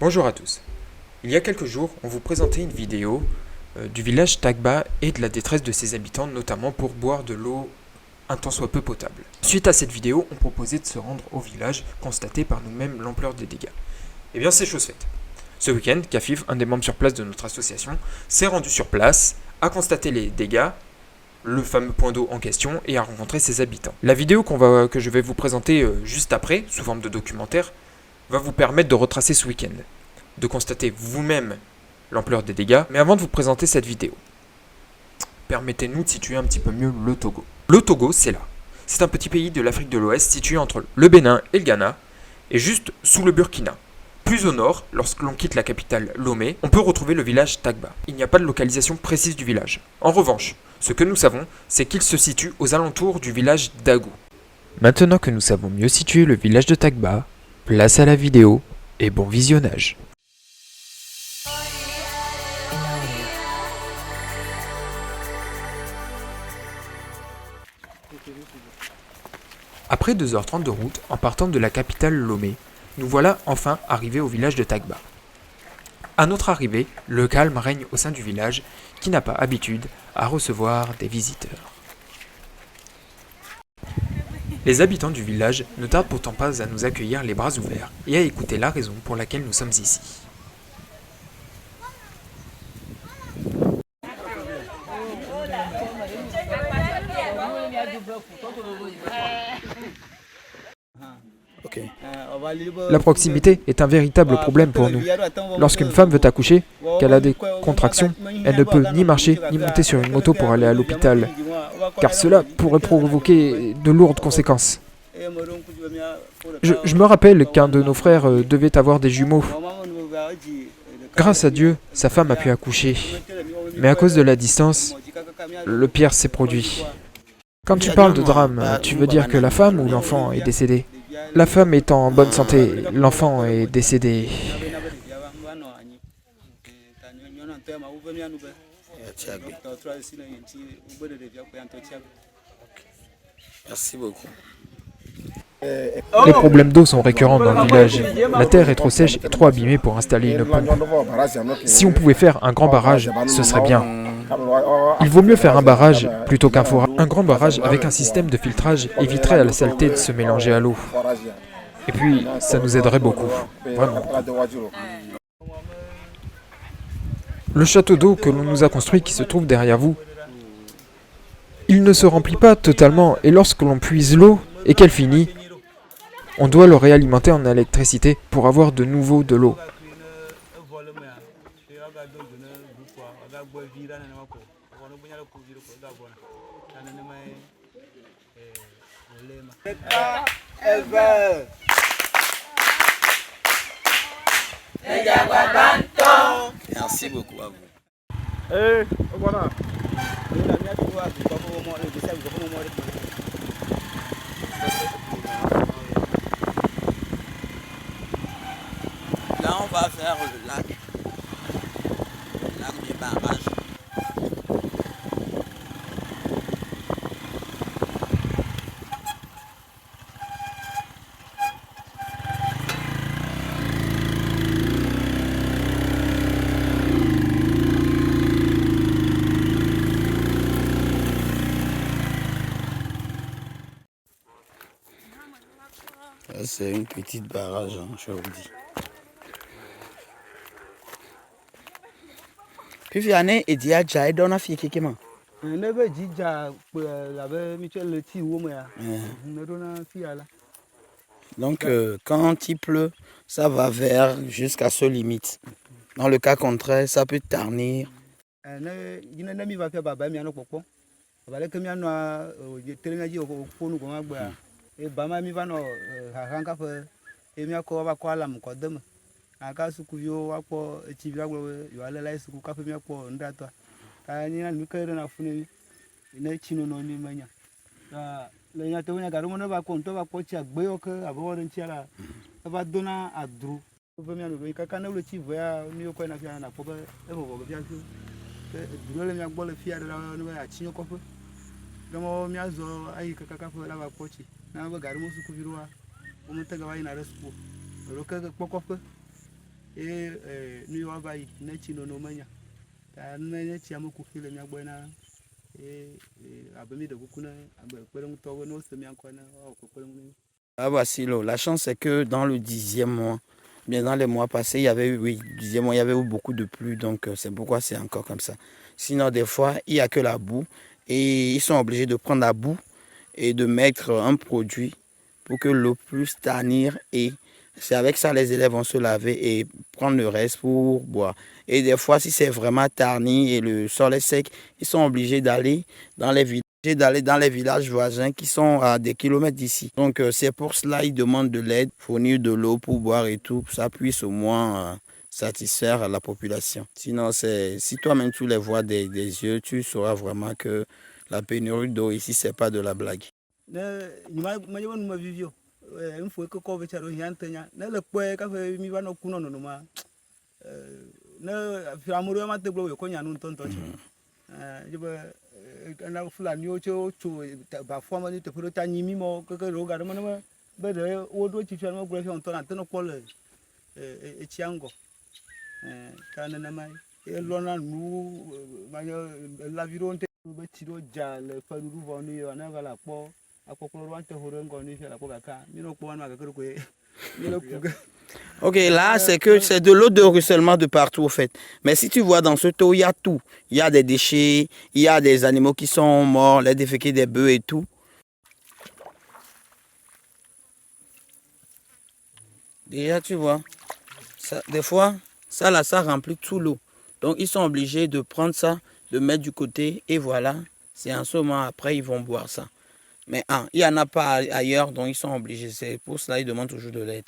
Bonjour à tous. Il y a quelques jours, on vous présentait une vidéo du village Tagba et de la détresse de ses habitants, notamment pour boire de l'eau un tant soit peu potable. Suite à cette vidéo, on proposait de se rendre au village, constater par nous-mêmes l'ampleur des dégâts. Eh bien, c'est chose faite. Ce week-end, Kafif, un des membres sur place de notre association, s'est rendu sur place, a constaté les dégâts, le fameux point d'eau en question, et a rencontré ses habitants. La vidéo que je vais vous présenter juste après, sous forme de documentaire, va vous permettre de retracer ce week-end, de constater vous-même l'ampleur des dégâts. Mais avant de vous présenter cette vidéo, permettez-nous de situer un petit peu mieux le Togo. Le Togo, c'est là. C'est un petit pays de l'Afrique de l'Ouest situé entre le Bénin et le Ghana, et juste sous le Burkina. Plus au nord, lorsque l'on quitte la capitale Lomé, on peut retrouver le village Tagba. Il n'y a pas de localisation précise du village. En revanche, ce que nous savons, c'est qu'il se situe aux alentours du village d'Agou. Maintenant que nous savons mieux situer le village de Tagba, place à la vidéo et bon visionnage. Après 2h30 de route en partant de la capitale Lomé, nous voilà enfin arrivés au village de Tagba. À notre arrivée, le calme règne au sein du village qui n'a pas habitude à recevoir des visiteurs. Les habitants du village ne tardent pourtant pas à nous accueillir les bras ouverts et à écouter la raison pour laquelle nous sommes ici. La proximité est un véritable problème pour nous. Lorsqu'une femme veut accoucher, qu'elle a des contractions, elle ne peut ni marcher ni monter sur une moto pour aller à l'hôpital, car cela pourrait provoquer de lourdes conséquences. Je me rappelle qu'un de nos frères devait avoir des jumeaux. Grâce à Dieu, sa femme a pu accoucher. Mais à cause de la distance, le pire s'est produit. Quand tu parles de drame, tu veux dire que la femme ou l'enfant est décédé? La femme est en bonne santé, l'enfant est décédé. Merci beaucoup. Les problèmes d'eau sont récurrents dans le village. La terre est trop sèche et trop abîmée pour installer une pompe. Si on pouvait faire un grand barrage, ce serait bien. Il vaut mieux faire un barrage plutôt qu'un forage. Un grand barrage avec un système de filtrage éviterait à la saleté de se mélanger à l'eau. Et puis, ça nous aiderait beaucoup. Vraiment. Le château d'eau que l'on nous a construit qui se trouve derrière vous, il ne se remplit pas totalement et lorsque l'on puise l'eau et qu'elle finit, on doit le réalimenter en électricité pour avoir de nouveau de l'eau. Merci beaucoup à vous. Là, on va faire le lac du barrage. C'est une petite barrage, hein, je vous dis. Puis année et dia jai dona fi kekema. Nebe jija labe michel le ti wo ya. Ne dona fi ala. Donc quand il pleut, ça va vers jusqu'à ce limite. Dans le cas contraire, ça peut ternir. Ne mi va faire baba mi ano popo. Baba que mi ano telenga ji o fonu ko magba. E bama mi va no haranka fe e mi akọ ba ko ala m ko dem. Aka sukuvio wa ko TV wa yo ala lai suku ka fe mi akọ ndato. Ka ni na mi ka na funu ni chino no ni manya. Le nya to nya garu mo ba ko nto ba ko chi agbe o ke abo ro nchi ala. Ba dona adru. Fe mi ano ka ka na lo chi vo ya mi ko na fi na ko ba e bo bo fi asu. Duro le mi agbo le fi ara no ba chi ko fe. Domo mi azo ai ka ka fe la ba ko chi. Na ba garu mo suku virwa. O mo te ga wa ina respo. Ro ka ko ko fe. et nous avons eu nos manières. Nous avons eu le miagouena et abemi de beaucoup Ah, voici l'eau. La chance, c'est que dans le 10e mois, bien dans les mois passés, il y avait eu, oui, 10e mois, il y avait eu beaucoup de pluie, donc c'est pourquoi c'est encore comme ça. Sinon, des fois, il n'y a que la boue et ils sont obligés de prendre la boue et de mettre un produit pour que l'eau puisse ternir et c'est avec ça les élèves vont se laver et prendre le reste pour boire. Et des fois, si c'est vraiment terni et le sol est sec, ils sont obligés d'aller dans les villages voisins qui sont à des kilomètres d'ici. Donc c'est pour cela qu'ils demandent de l'aide, fournir de l'eau pour boire et tout, pour que ça puisse au moins satisfaire la population. Sinon, si toi-même tu les vois des yeux, tu sauras vraiment que la pénurie d'eau ici, c'est pas de la blague. Il faut que vous fassiez le point quand vous va nous couper non ma ne firamouro ma te blow ko nyanu tonto je be na fula ni ocho ba forma ni te pro ta nyimi mo ko ro ga mo na be de o do chi fia mo gre fia on to na ko le e chiango ka na mai e lo na nu ma la vironte be ti do ja le fa ru vo ni yo na ga la po Ok, là, c'est que c'est de l'eau de ruissellement de partout, au fait. Mais si tu vois dans ce eau, il y a tout. Il y a des déchets, il y a des animaux qui sont morts, les déféqués des bœufs et tout. Déjà, tu vois, ça, des fois, ça là, ça remplit tout l'eau. Donc, ils sont obligés de prendre ça, de mettre du côté, et voilà. C'est en ce moment, après, ils vont boire ça. Mais il n'y en a pas ailleurs, donc ils sont obligés. C'est pour cela qu'ils demandent toujours de l'aide.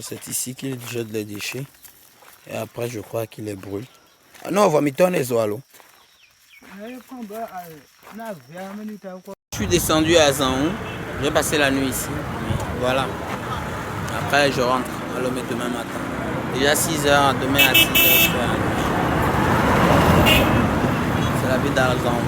C'est ici qu'ils jettent les déchets. Et après, je crois qu'ils les brûlent. Ah non, on va mettre les oiseaux. Je suis descendu à Zanhou. J'ai passé la nuit ici. Voilà. Après, je rentre à Lomé demain matin. Déjà 6h, demain à 6h, je fais la nuit. C'est la vie d'Arzan.